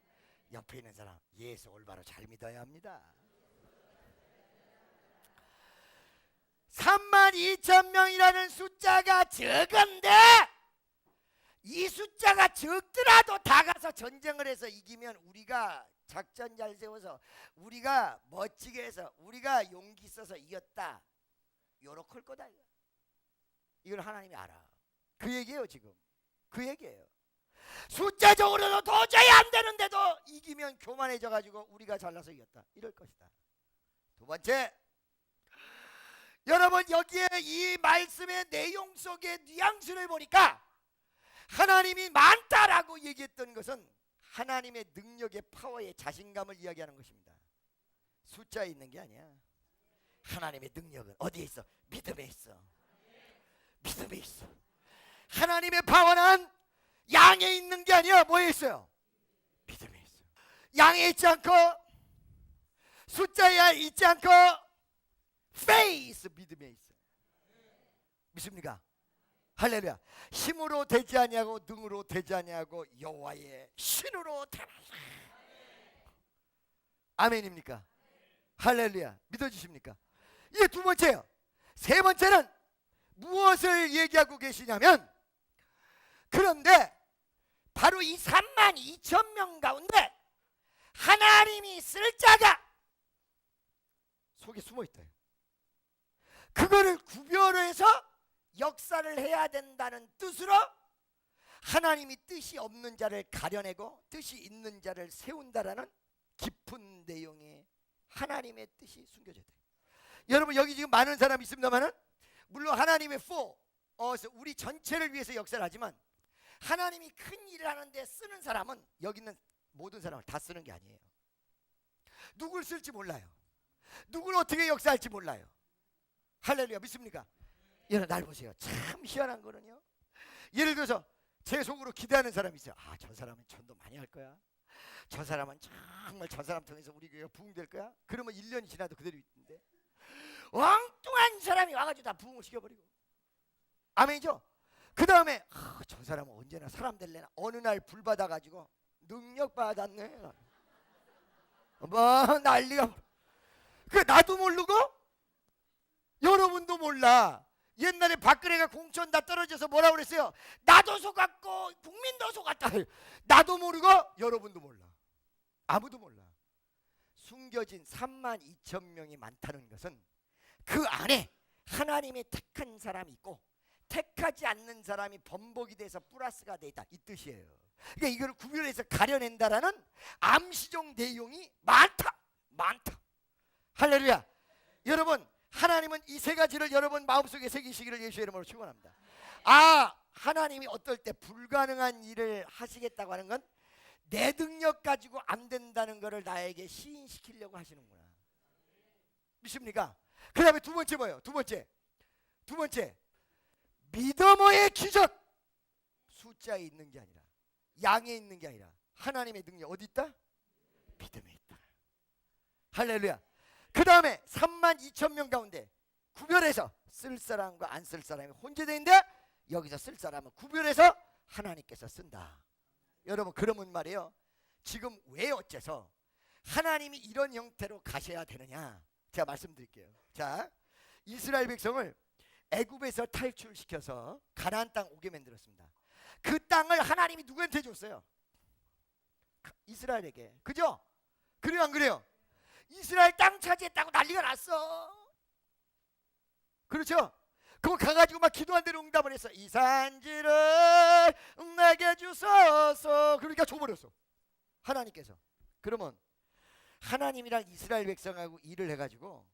옆에 있는 사람 예수 올바로 잘 믿어야 합니다. 32,000명이라는 숫자가 적은데 이 숫자가 적더라도 다 가서 전쟁을 해서 이기면 우리가 작전 잘 세워서 우리가 멋지게 해서 우리가 용기 있어서 이겼다 요렇게 할 거다. 이걸 하나님이 알아. 그 얘기예요. 지금 그 얘기예요. 숫자적으로도 도저히 안 되는데도 이기면 교만해져 가지고 우리가 잘나서 이겼다 이럴 것이다. 두 번째, 여러분 여기에 이 말씀의 내용 속의 뉘앙스를 보니까 하나님이 많다라고 얘기했던 것은 하나님의 능력의 파워의 자신감을 이야기하는 것입니다. 숫자에 있는 게 아니야. 하나님의 능력은 어디에 있어? 믿음에 있어. 믿음에 있어. 하나님의 파워는 양에 있는 게 아니야. 뭐에 있어요? 믿음에 있어. 양에 있지 않고 숫자에 있지 않고 faith 믿음에 있어. 믿습니까? 할렐루야. 힘으로 되지 아니하고 능으로 되지 아니하고 여호와의 신으로 되라. 아멘입니까? 할렐루야. 믿어지십니까? 이게 두 번째예요. 세 번째는 무엇을 얘기하고 계시냐면 그런데 바로 이 32,000명 가운데 하나님이 쓸 자가 속에 숨어있다. 그거를 구별해서 역사를 해야 된다는 뜻으로 하나님이 뜻이 없는 자를 가려내고 뜻이 있는 자를 세운다라는 깊은 내용의 하나님의 뜻이 숨겨져 있다. 여러분 여기 지금 많은 사람이 있습니다만은 물론 하나님의 우리 전체를 위해서 역사를 하지만 하나님이 큰 일을 하는데 쓰는 사람은 여기 있는 모든 사람을 다 쓰는 게 아니에요. 누굴 쓸지 몰라요. 누굴 어떻게 역사할지 몰라요. 할렐루야. 믿습니까? 여러분 날 보세요. 참 희한한 거는요, 예를 들어서 제 속으로 기대하는 사람이 있어요. 아, 저 사람은 전도 많이 할 거야. 저 사람은 정말 저 사람 통해서 우리 교회가 부흥될 거야. 그러면 1년이 지나도 그대로 있는데 엉뚱한 사람이 와가지고 다 부흥을 시켜버리고. 아멘이죠? 그 다음에 저 사람은 언제나 사람 될래나 어느 날 불 받아가지고 능력 받았네. 뭐 난리가. 그 나도 모르고 여러분도 몰라. 옛날에 박근혜가 공천 다 떨어져서 뭐라고 그랬어요? 나도 속았고 국민도 속았다. 나도 모르고 여러분도 몰라. 아무도 몰라. 숨겨진 3만 2천 명이 많다는 것은 그 안에 하나님의 택한 사람이 있고 택하지 않는 사람이 번복이 돼서 플러스가 돼 있다, 이 뜻이에요. 그러니까 이걸 구별해서 가려낸다라는 암시종 내용이 많다. 할렐루야. 여러분, 하나님은 이 세 가지를 여러분 마음속에 새기시기를 예수의 이름으로 축원합니다. 하나님이 어떨 때 불가능한 일을 하시겠다고 하는 건 내 능력 가지고 안 된다는 것을 나에게 시인시키려고 하시는구나. 믿습니까? 그 다음에 두 번째 뭐예요? 두 번째 믿음의 기적. 숫자에 있는 게 아니라, 양에 있는 게 아니라 하나님의 능력 어디 있다? 믿음에 있다. 할렐루야. 그 다음에 3만 2천 명 가운데 구별해서 쓸 사람과 안 쓸 사람이 혼재되어 있는데 여기서 쓸 사람은 구별해서 하나님께서 쓴다. 여러분, 그러면 말이에요, 지금 왜 어째서 하나님이 이런 형태로 가셔야 되느냐, 제가 말씀드릴게요. 자, 이스라엘 백성을 애굽에서 탈출시켜서 가나안 땅 오게 만들었습니다. 그 땅을 하나님이 누구한테 줬어요? 이스라엘에게. 그죠? 그래요 안 그래요? 이스라엘 땅 차지했다고 난리가 났어. 그렇죠? 그거 가가지고 막 기도한 대로 응답을 했어. 이 산지를 내게 주소서. 그러니까 줘버렸어, 하나님께서. 그러면 하나님이랑 이스라엘 백성하고 일을 해가지고,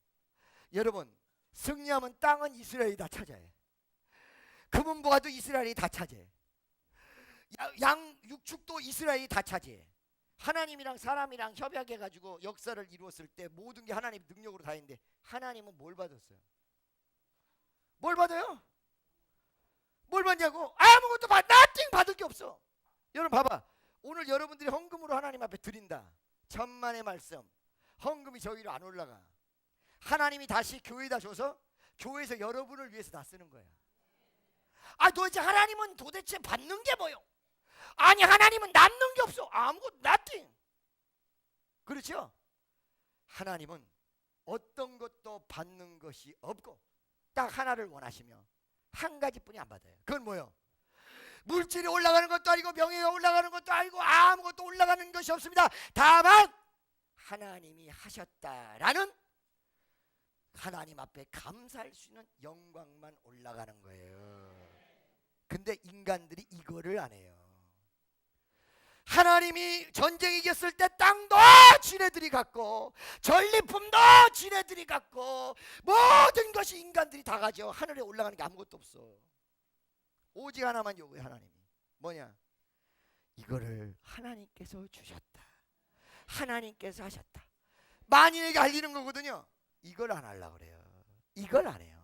여러분, 승리하면 땅은 이스라엘이 다 차지해. 금은보화도 이스라엘이 다 차지해. 육축도 이스라엘이 다 차지해. 하나님이랑 사람이랑 협약해가지고 역사를 이루었을 때 모든 게 하나님 능력으로 다 했는데 하나님은 뭘 받았어요? 뭘 받아요? 뭘 받냐고? 아무것도 nothing 받을 게 없어. 여러분 봐봐, 오늘 여러분들이 헌금으로 하나님 앞에 드린다. 천만의 말씀, 헌금이 저기로 안 올라가. 하나님이 다시 교회에다 줘서 교회에서 여러분을 위해서 다 쓰는 거야. 도대체 하나님은 도대체 받는 게 뭐요? 아니, 하나님은 남는 게 없어. 아무것도 nothing. 그렇죠? 하나님은 어떤 것도 받는 것이 없고 딱 하나를 원하시며 한 가지뿐이 안 받아요. 그건 뭐요? 물질이 올라가는 것도 아니고 명예가 올라가는 것도 아니고 아무것도 올라가는 것이 없습니다. 다만 하나님이 하셨다라는 하나님 앞에 감사할 수 있는 영광만 올라가는 거예요. 근데 인간들이 이거를 안 해요. 하나님이 전쟁 이겼을 때 땅도 지네들이 갖고 전리품도 지네들이 갖고 모든 것이 인간들이 다 가져. 하늘에 올라가는 게 아무것도 없어. 오직 하나만 요구해. 하나님이 뭐냐? 이거를 하나님께서 주셨다, 하나님께서 하셨다. 만인에게 알리는 거거든요. 이걸 안 하려고 그래요. 이걸 안 해요.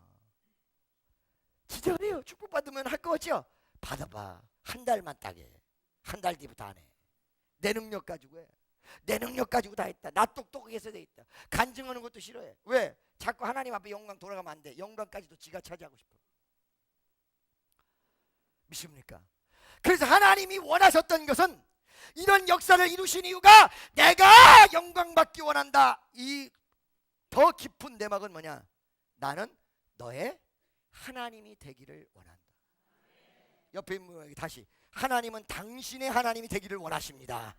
진짜 그래요. 축복받으면 할 거 같죠? 받아봐. 한 달만 따게. 한 달 뒤부터 안 해. 내 능력 가지고 해. 내 능력 가지고 다 했다. 나 똑똑하게 해서 돼 있다. 간증하는 것도 싫어해. 왜? 자꾸 하나님 앞에 영광 돌아가면 안 돼. 영광까지도 지가 차지하고 싶어. 믿습니까? 그래서 하나님이 원하셨던 것은, 이런 역사를 이루신 이유가 내가 영광 받기 원한다. 이 더 깊은 내막은 뭐냐? 나는 너의 하나님이 되기를 원한다. 옆에 있는 분에게 다시, 하나님은 당신의 하나님이 되기를 원하십니다.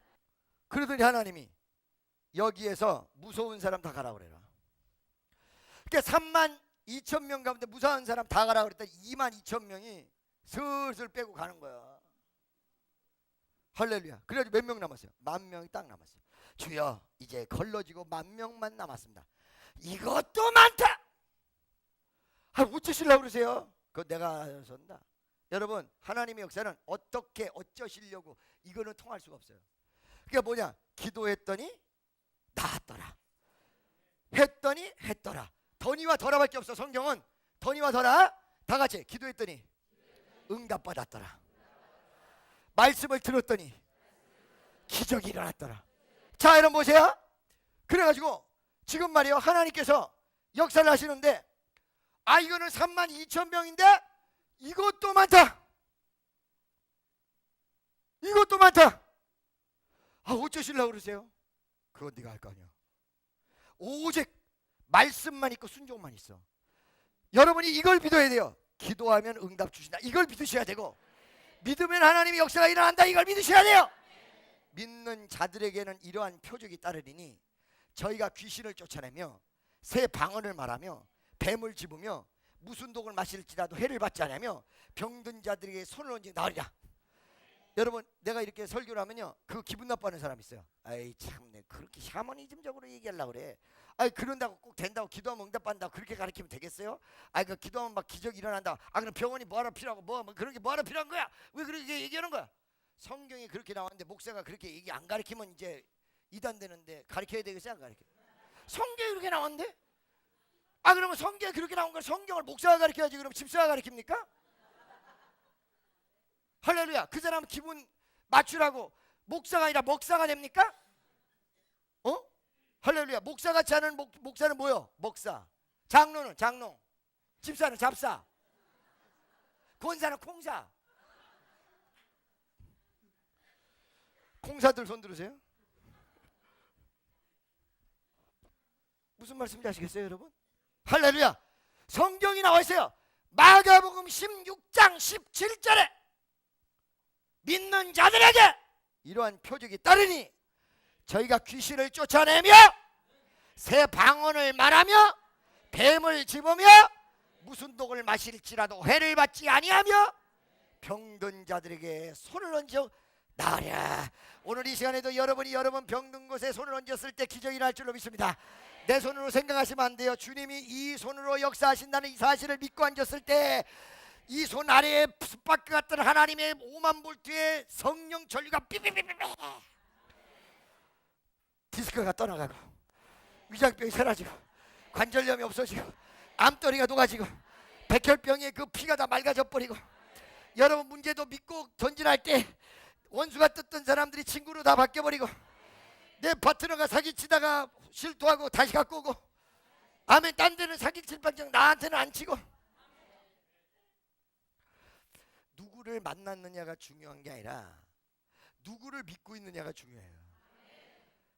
그러더니 하나님이 여기에서 무서운 사람 다 가라 그래라. 그러니까 3만 2천 명 가운데 무서운 사람 다 가라 그랬더니 2만 2천 명이 슬슬 빼고 가는 거야. 할렐루야. 그래가지고 몇 명 남았어요? 10,000명이 딱 남았어요. 주여, 이제 걸러지고 10,000명만 남았습니다. 이것도 많다. 어쩌시려고 그러세요? 그거 내가 선다. 여러분, 하나님의 역사는 어떻게 어쩌시려고, 이거는 통할 수가 없어요. 그게 뭐냐? 기도했더니 나았더라, 했더니 했더라. 더니와 더라밖에 없어. 성경은 더니와 더라 다 같이 기도했더니 응답받았더라. 말씀을 들었더니 기적이 일어났더라. 자, 여러분 보세요. 그래가지고 지금 말이요, 하나님께서 역사를 하시는데, 이거는 3만 2천 명인데 이것도 많다. 이것도 많다. 어쩌시려고 그러세요? 그건 네가 할 거 아니야. 오직 말씀만 있고 순종만 있어. 여러분이 이걸 믿어야 돼요. 기도하면 응답 주신다. 이걸 믿으셔야 되고, 믿으면 하나님의 역사가 일어난다. 이걸 믿으셔야 돼요. 믿는 자들에게는 이러한 표적이 따르리니 저희가 귀신을 쫓아내며 새 방언을 말하며 뱀을 집으며 무슨 독을 마실지라도 해를 받지 않으며 병든 자들에게 손을 얹어 나으리라. 여러분, 내가 이렇게 설교를 하면요, 그 기분 나빠하는 사람 있어요. 아이 참내 그렇게 샤머니즘적으로 얘기하려고 그래. 아이 그런다고 꼭 된다고, 기도하면 응답받는다고 그렇게 가르치면 되겠어요? 아이 그 기도하면 막 기적이 일어난다. 아 그럼 병원이 뭐하러 필요하고 뭐 그런 게 뭐하러 필요한 거야? 왜 그렇게 얘기하는 거야? 성경이 그렇게 나왔는데 목사가 그렇게 얘기 안 가르치면 이제 이단되는데 가르쳐야 되겠어요? 안 가르쳐? 성경이 그렇게 나왔는데? 아 그러면 성경이 그렇게 나온 걸 성경을 목사가 가르쳐야지 그럼 집사가 가르칩니까? 할렐루야. 그 사람 기분 맞추라고 목사가 아니라 목사가 됩니까? 어? 할렐루야. 목사같이 하는 목사는 뭐요? 목사. 장로는 장로. 집사는 잡사. 권사는 콩사. 콩사들 손 들으세요. 무슨 말씀인지 아시겠어요 여러분? 할렐루야. 성경이 나와 있어요. 마가복음 16장 17절에 믿는 자들에게 이러한 표적이 따르니 저희가 귀신을 쫓아내며 새 방언을 말하며 뱀을 집으며 무슨 독을 마실지라도 해를 받지 아니하며 병든 자들에게 손을 얹어 나으랴. 오늘 이 시간에도 여러분이 여러분 병든 곳에 손을 얹었을 때 기적이 날 줄로 믿습니다. 내 손으로 생각하시면 안 돼요. 주님이 이 손으로 역사하신다는 이 사실을 믿고 앉았을 때 이 손 아래에 숯바퀴 같은 하나님의 5만 볼트의 성령 전류가 삐삐삐삐삐, 디스크가 떠나가고 위장병이 사라지고 관절염이 없어지고 암더리가 녹아지고 백혈병의 그 피가 다 맑아져 버리고, 여러분 문제도 믿고 전진할 때 원수가 뜯던 사람들이 친구로 다 바뀌어버리고, 내 파트너가 사기치다가 실토하고 다시 갖고 오고, 아멘. 딴 데는 사기칠 판정 나한테는 안 치고. 누구를 만났느냐가 중요한 게 아니라 누구를 믿고 있느냐가 중요해요.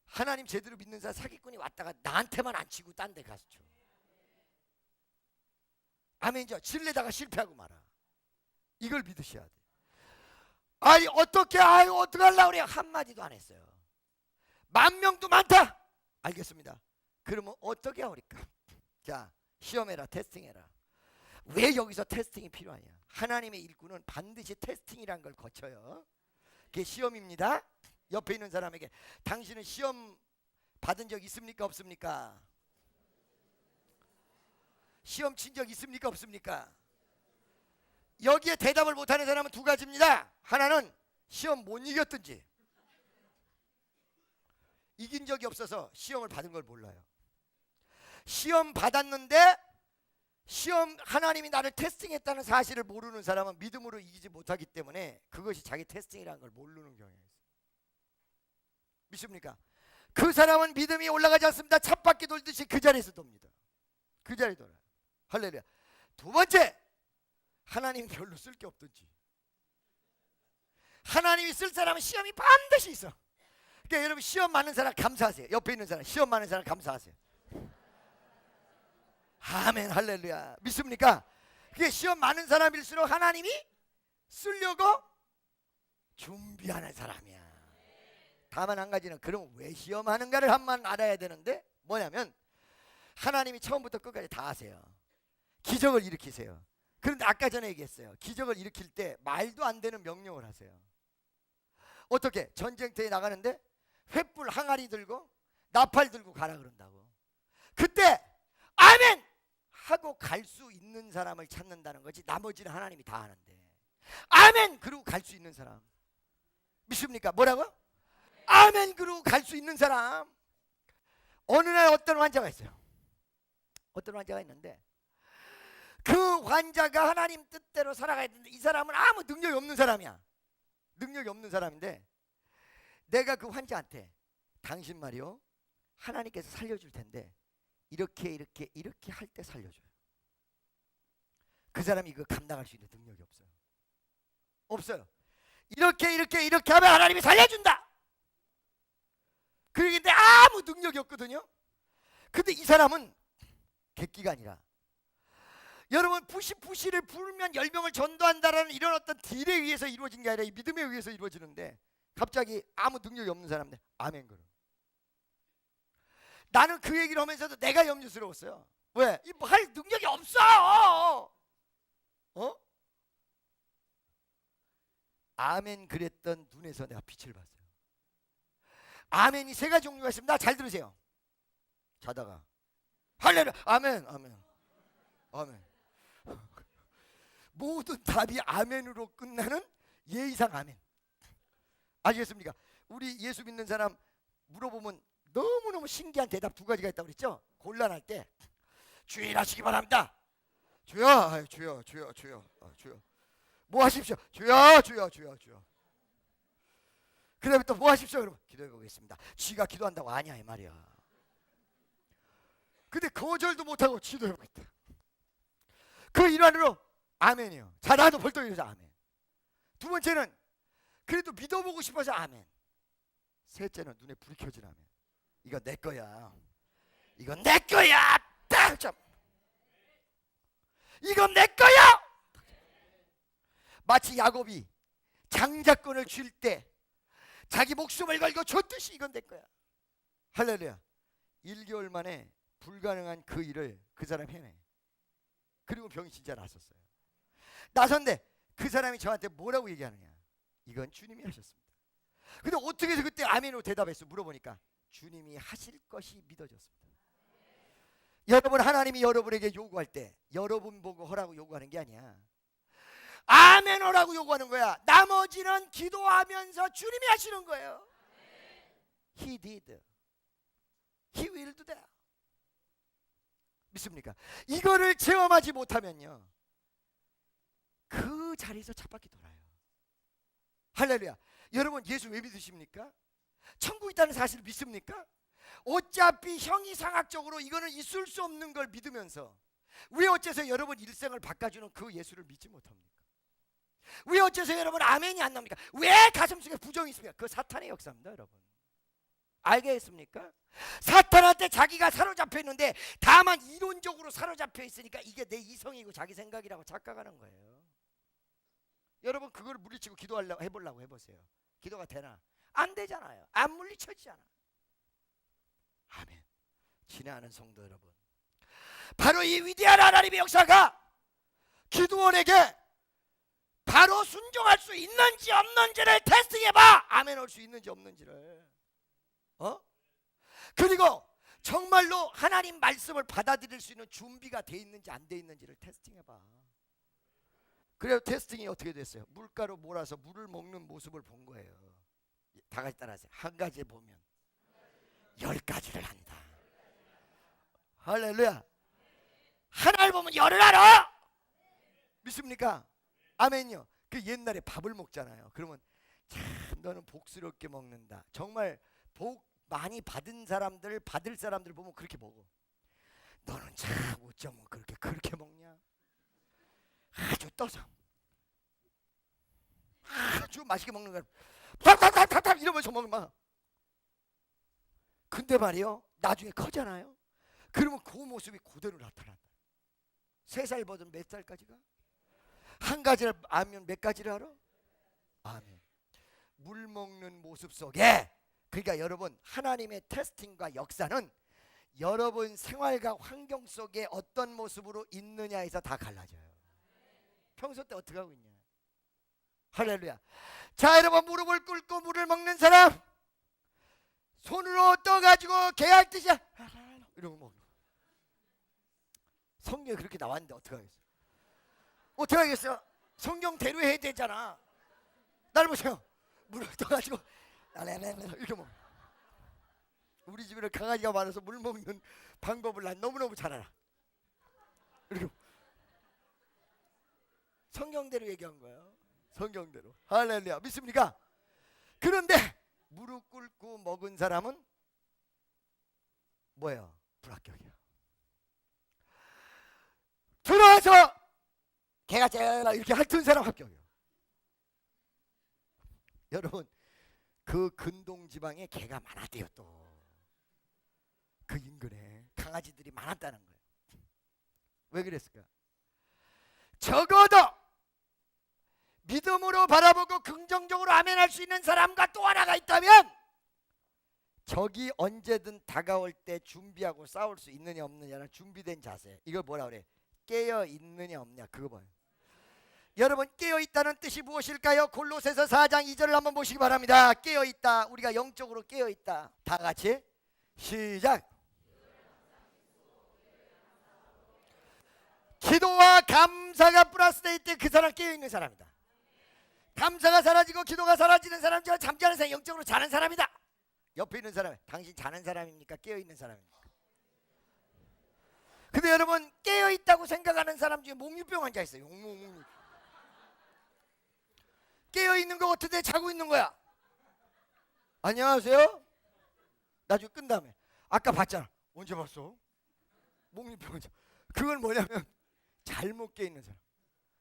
하나님 제대로 믿는 사람 사기꾼이 왔다가 나한테만 안 치고 딴 데 가시죠. 아멘이죠. 질레다가 실패하고 말아. 이걸 믿으셔야 돼. 아니 어떻게 어떡하려고 그래. 한마디도 안 했어요. 10,000명도 많다. 알겠습니다. 그러면 어떻게 하오리까? 자, 시험해라, 테스팅해라. 왜 여기서 테스팅이 필요하냐? 하나님의 일꾼은 반드시 테스팅이란 걸 거쳐요. 그게 시험입니다. 옆에 있는 사람에게 당신은 시험 받은 적 있습니까? 없습니까? 시험 친 적 있습니까? 없습니까? 여기에 대답을 못하는 사람은 두 가지입니다. 하나는 시험 못 이겼든지 이긴 적이 없어서 시험을 받은 걸 몰라요. 시험 받았는데 시험 하나님이 나를 테스팅했다는 사실을 모르는 사람은 믿음으로 이기지 못하기 때문에 그것이 자기 테스팅이라는 걸 모르는 경향이 있어요. 믿습니까? 그 사람은 믿음이 올라가지 않습니다. 찻바퀴 돌듯이 그 자리에서 돕니다. 그 자리에 돌아요. 할렐루야. 두 번째, 하나님 별로 쓸 게 없든지. 하나님이 쓸 사람은 시험이 반드시 있어. 그러니까 여러분 시험 많은 사람 감사하세요. 옆에 있는 사람 시험 많은 사람 감사하세요. 아멘. 할렐루야. 믿습니까? 그게 시험 많은 사람일수록 하나님이 쓰려고 준비하는 사람이야. 다만 한 가지는 그럼 왜 시험하는가를 한번 알아야 되는데, 뭐냐면 하나님이 처음부터 끝까지 다 하세요. 기적을 일으키세요. 그런데 아까 전에 얘기했어요. 기적을 일으킬 때 말도 안 되는 명령을 하세요. 어떻게? 전쟁터에 나가는데 횃불 항아리 들고 나팔 들고 가라 그런다고. 그때 아멘 하고 갈 수 있는 사람을 찾는다는 거지, 나머지는 하나님이 다 하는데. 아멘 그러고 갈 수 있는 사람 믿습니까? 뭐라고? 아멘 그러고 갈 수 있는 사람. 어느 날 어떤 환자가 있어요. 어떤 환자가 있는데 그 환자가 하나님 뜻대로 살아가야 되는데 이 사람은 아무 능력이 없는 사람이야. 능력이 없는 사람인데 내가 그 환자한테 당신 말이요 하나님께서 살려줄 텐데 이렇게 할 때 살려줘요. 그 사람이 그거 감당할 수 있는 능력이 없어요. 없어요. 이렇게 하면 하나님이 살려준다. 그런데 아무 능력이 없거든요. 근데 이 사람은 객기가 아니라 여러분 부시를 부르면 10명을 전도한다라는 이런 어떤 딜에 의해서 이루어진 게 아니라 이 믿음에 의해서 이루어지는데 갑자기 아무 능력이 없는 사람들 아멘 그럼. 나는 그 얘기를 하면서도 내가 염려스러웠어요. 왜? 할 능력이 없어. 아멘 그랬던 눈에서 내가 빛을 봤어요. 아멘이 세 가지 종류가 있습니다. 잘 들으세요. 자다가 할렐루야 아멘 아멘 아멘. 모든 답이 아멘으로 끝나는 예의상 아멘. 아시겠습니까? 우리 예수 믿는 사람 물어보면 너무너무 신기한 대답 두 가지가 있다고 그랬죠? 곤란할 때 주일하시기 바랍니다. 주여 주여 주여 주여 주여. 뭐 하십시오? 주여 주여 주여 주여. 그 다음에 또 뭐 하십시오? 그러면 기도해 보겠습니다. 지가 기도한다고 아니야 이 말이야. 근데 거절도 못하고 기도해 보겠다. 그 일환으로 아멘이요. 자 나도 벌떡 일어서 아멘. 두 번째는 그래도 믿어보고 싶어서 아멘. 셋째는 눈에 불이 켜진 아멘. 이거 내 거야. 이건 내 거야. 딱 참. 이건 내 거야. 마치 야곱이 장자권을 줄 때 자기 목숨을 걸고 줬듯이 이건 내 거야. 할렐루야. 1개월 만에 불가능한 그 일을 그 사람 해내. 그리고 병이 진짜 났었어요. 나선데 그 사람이 저한테 뭐라고 얘기하느냐. 이건 주님이 하셨습니다. 근데 어떻게 해서 그때 아멘으로 대답했어? 물어보니까 주님이 하실 것이 믿어졌습니다. 여러분 하나님이 여러분에게 요구할 때 여러분 보고 하라고 요구하는 게 아니야. 아멘 하라고 요구하는 거야. 나머지는 기도하면서 주님이 하시는 거예요. He did. He will do that. 믿습니까? 이거를 체험하지 못하면요 그 자리에서 쳇바퀴 돌아요. 할렐루야. 여러분 예수 왜 믿으십니까? 천국 있다는 사실을 믿습니까? 어차피 형이상학적으로 이거는 있을 수 없는 걸 믿으면서 왜 어째서 여러분 일생을 바꿔주는 그 예수를 믿지 못합니까? 왜 어째서 여러분 아멘이 안 나옵니까? 왜 가슴속에 부정이 있습니까? 그 사탄의 역사입니다 여러분. 알겠습니까? 사탄한테 자기가 사로잡혀 있는데 다만 이론적으로 사로잡혀 있으니까 이게 내 이성이고 자기 생각이라고 착각하는 거예요. 여러분 그걸 물리치고 기도하려고 해보려고 해보세요. 기도가 되나? 안 되잖아요. 안 물리쳐지잖아. 아멘. 지나는 성도 여러분, 바로 이 위대한 하나님의 역사가 기도원에게 바로 순종할 수 있는지 없는지를 테스트해봐. 아멘 할 수 있는지 없는지를. 그리고 정말로 하나님 말씀을 받아들일 수 있는 준비가 돼 있는지 안 돼 있는지를 테스팅해봐. 그래서 테스팅이 어떻게 됐어요? 물가로 몰아서 물을 먹는 모습을 본 거예요. 다 같이 따라하세요. 한 가지 보면 10가지를 한다. 할렐루야. 하나를 보면 열을 알아. 믿습니까? 아멘요. 그 옛날에 밥을 먹잖아요. 그러면 참 너는 복스럽게 먹는다. 정말 복 많이 받은 사람들, 받을 사람들 보면 그렇게 먹어. 너는 참 어쩌면 그렇게 먹냐? 아주 떠서 아주 맛있게 먹는 거야. 탁탁탁탁탁 이러면서 먹으면. 근데 말이요 나중에 커잖아요. 그러면 그 모습이 그대로 나타난다. 3살 버든 몇 살까지가? 한 가지를 알면 몇 가지를 알아? 아멘. 물 먹는 모습 속에, 그러니까 여러분 하나님의 테스팅과 역사는 여러분 생활과 환경 속에 어떤 모습으로 있느냐에서 다 갈라져요. 평소 때 어떻게 하고 있냐. 할렐루야. 자 여러분, 무릎을 꿇고 물을 먹는 사람 손으로 떠가지고 개할 듯이 이러고 먹는. 성경에 그렇게 나왔는데 어떻게 하겠어? 어떻게 하겠어? 성경대로 해야 되잖아. 날 보세요. 물을 떠가지고 이렇게 먹어. 우리 집에는 강아지가 많아서 물 먹는 방법을 난 너무너무 잘 알아. 이렇게 성경대로 얘기한 거예요. 성경대로. 할렐루야. 믿습니까? 그런데 무릎 꿇고 먹은 사람은 뭐예요? 불합격이야. 들어와서 개가 째라 이렇게 핥은 사람 합격이에요. 여러분 그 근동 지방에 개가 많았대요. 또 그 인근에 강아지들이 많았다는 거예요. 왜 그랬을까? 적어도 믿음으로 바라보고 긍정적으로 아멘할 수 있는 사람과 또 하나가 있다면 적이 언제든 다가올 때 준비하고 싸울 수 있느냐 없느냐는 준비된 자세. 이걸 뭐라 그래? 깨어 있느냐 없냐. 그거 봐요. 여러분, 깨어 있다는 뜻이 무엇일까요? 골로새서 4장 2절을 한번 보시기 바랍니다. 깨어 있다. 우리가 영적으로 깨어 있다. 다 같이 시작. 기도와 감사가 플러스될 때 그 사람 깨어 있는 사람이다. 감사가 사라지고 기도가 사라지는 사람, 저 잠자는 사람, 영적으로 자는 사람이다. 옆에 있는 사람, 당신 자는 사람입니까? 깨어 있는 사람입니까? 근데 여러분, 깨어 있다고 생각하는 사람 중에 몽유병 환자 있어요. 깨어 있는 거 같은데 자고 있는 거야. 안녕하세요. 나중에 끈 다음에 아까 봤잖아. 언제 봤어? 몽유병 환자. 그건 뭐냐면 잘못 깨 있는 사람.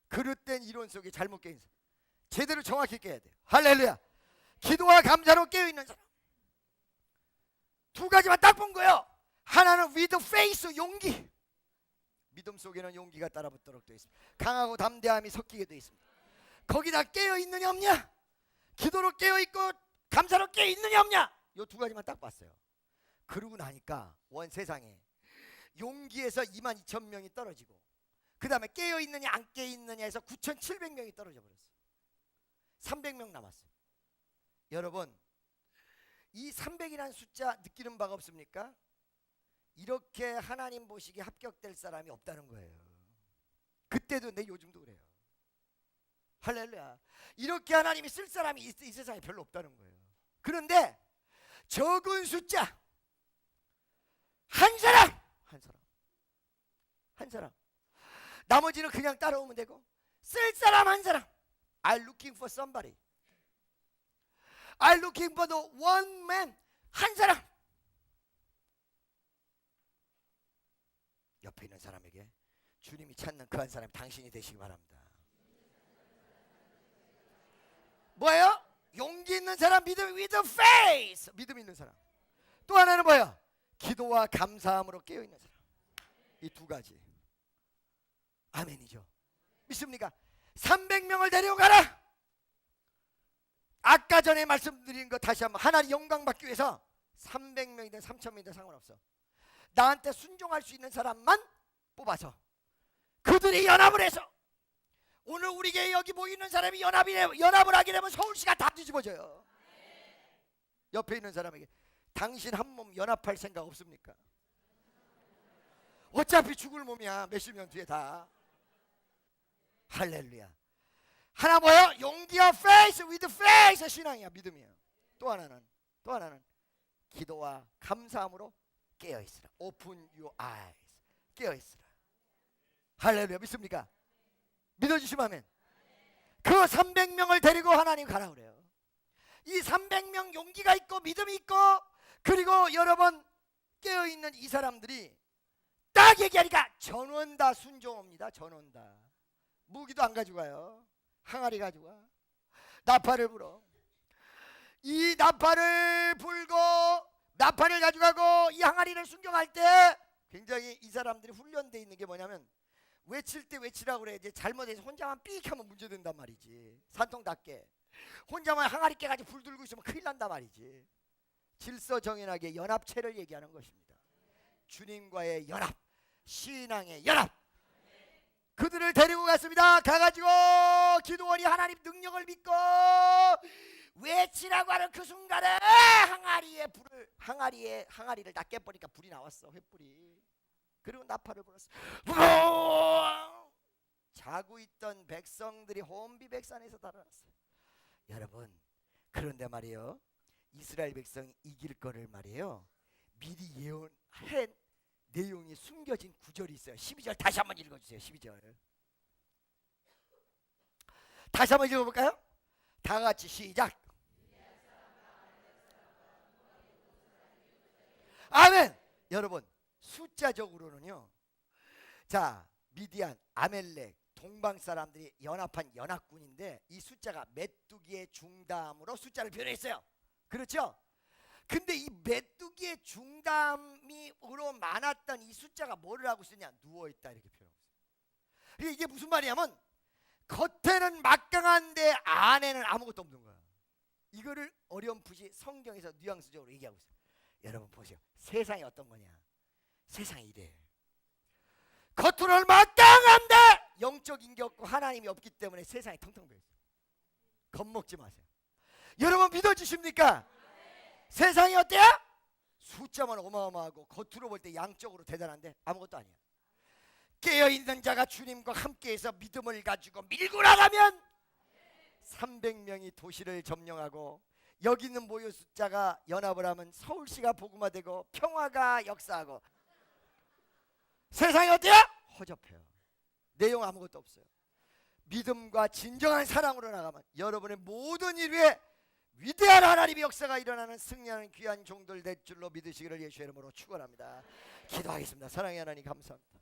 그릇된 이론 속에 잘못 깨 있는 사람. 제대로 정확히 깨야 돼요. 할렐루야. 기도와 감사로 깨어 있는 사람. 두 가지만 딱 본 거예요. 하나는 with faith, 용기. 믿음 속에는 용기가 따라붙도록 되어 있습니다. 강하고 담대함이 섞이게 되어 있습니다. 거기다 깨어 있느냐 없냐? 기도로 깨어 있고 감사로 깨어 있느냐 없냐? 이 두 가지만 딱 봤어요. 그러고 나니까 원 세상에 용기에서 22,000명이 떨어지고, 그 다음에 깨어 있느냐 안 깨어 있느냐에서 9,700명이 떨어져 버렸어요. 300명 남았어요. 여러분, 이 300이라는 숫자 느끼는 바가 없습니까? 이렇게 하나님 보시기에 합격될 사람이 없다는 거예요. 그때도 내 요즘도 그래요. 할렐루야. 이렇게 하나님이 쓸 사람이 이 세상에 별로 없다는 거예요. 그런데 적은 숫자 한 사람, 한 사람. 나머지는 그냥 따라오면 되고, 쓸 사람 한 사람. I'm looking for somebody. I'm looking for the one man. 한 사람. 옆에 있는 사람에게 주님이 찾는 그 한 사람이 당신이 되시기 바랍니다. 뭐예요? 용기 있는 사람, 믿음 with faith. 믿음 있는 사람. 또 하나는 뭐예요? 기도와 감사함으로 깨어 있는 사람. 이 두 가지. 아멘이죠. 믿습니까? 300명을 데려가라. 아까 전에 말씀드린 거 다시 한번, 하나님 영광 받기 위해서 300명이든 3,000명이든 상관없어. 나한테 순종할 수 있는 사람만 뽑아서 그들이 연합을 해서, 오늘 우리 교회 여기 모이는 사람이 연합을 하게 되면 서울시가 다 뒤집어져요. 옆에 있는 사람에게 당신 한 몸 연합할 생각 없습니까? 어차피 죽을 몸이야. 몇십 년 뒤에 다. 할렐루야. 하나 뭐예요? 용기와 faith, with faith. 신앙이야. 믿음이에요. 또 하나는 기도와 감사함으로 깨어있으라. Open your eyes. 깨어있으라. 할렐루야. 믿습니까? 믿어주시면 아멘. 그 300명을 데리고 하나님 가라 그래요. 이 300명 용기가 있고 믿음이 있고, 그리고 여러 번 깨어있는 이 사람들이 딱 얘기하니까 전원 다 순종합니다. 전원 다. 무기도 안 가지고 가요. 항아리 가지고 가. 나팔을 불어. 이 나팔을 불고 나팔을 가져가고 이 항아리를 순경할 때 굉장히 이 사람들이 훈련되어 있는 게 뭐냐면, 외칠 때 외치라고 그래. 이제 잘못해서 혼자만 삑 하면 문제된단 말이지. 산통답게 혼자만 항아리 깨가지고 불 들고 있으면 큰일 난단 말이지. 질서정연하게 연합체를 얘기하는 것입니다. 주님과의 연합, 신앙의 연합. 그들을 데리고 갔습니다. 가가지고 기도원이 하나님 능력을 믿고 외치라고 하는 그 순간에 항아리를 다 깨버리니까 불이 나왔어. 횃불이. 그리고 나팔을 불었어. 자고 있던 백성들이 혼비백산에서 달아났어요. 여러분, 그런데 말이에요, 이스라엘 백성이 이길 거를 말이에요, 미리 예언한 내용이 숨겨진 구절이 있어요. 12절 다시 한번 읽어주세요. 12절 다시 한번 읽어볼까요? 다 같이 시작. 아멘. 여러분, 숫자적으로는요, 자, 미디안, 아멜렉, 동방 사람들이 연합한 연합군인데, 이 숫자가 메뚜기의 중담으로 숫자를 표현했어요. 그렇죠? 근데 이 메뚜기의 중담으로 많았던 이 숫자가 뭐를 하고 있었냐? 누워있다 이렇게 표현하고 있어요. 이게 무슨 말이냐면 겉에는 막강한데 안에는 아무것도 없는 거야. 이거를 어렴풋이 성경에서 뉘앙스적으로 얘기하고 있어요. 여러분 보세요. 세상이 어떤 거냐? 세상이 이래. 겉으로는 막강한데 영적인 게 없고 하나님이 없기 때문에 세상이 텅텅 비어 있어요. 겁먹지 마세요. 여러분 믿어지십니까? 세상이 어때요? 숫자만 어마어마하고 겉으로 볼 때 양적으로 대단한데 아무것도 아니야. 깨어있는 자가 주님과 함께해서 믿음을 가지고 밀고 나가면 300명이 도시를 점령하고 여기 있는 모여 숫자가 연합을 하면 서울시가 복음화되고 평화가 역사하고 세상이 어때요? 허접해요. 내용 아무것도 없어요. 믿음과 진정한 사랑으로 나가면 여러분의 모든 일 위에 위대한 하나님의 역사가 일어나는 승리하는 귀한 종들 될 줄로 믿으시기를 예수의 이름으로 축원합니다. 기도하겠습니다. 사랑의 하나님 감사합니다.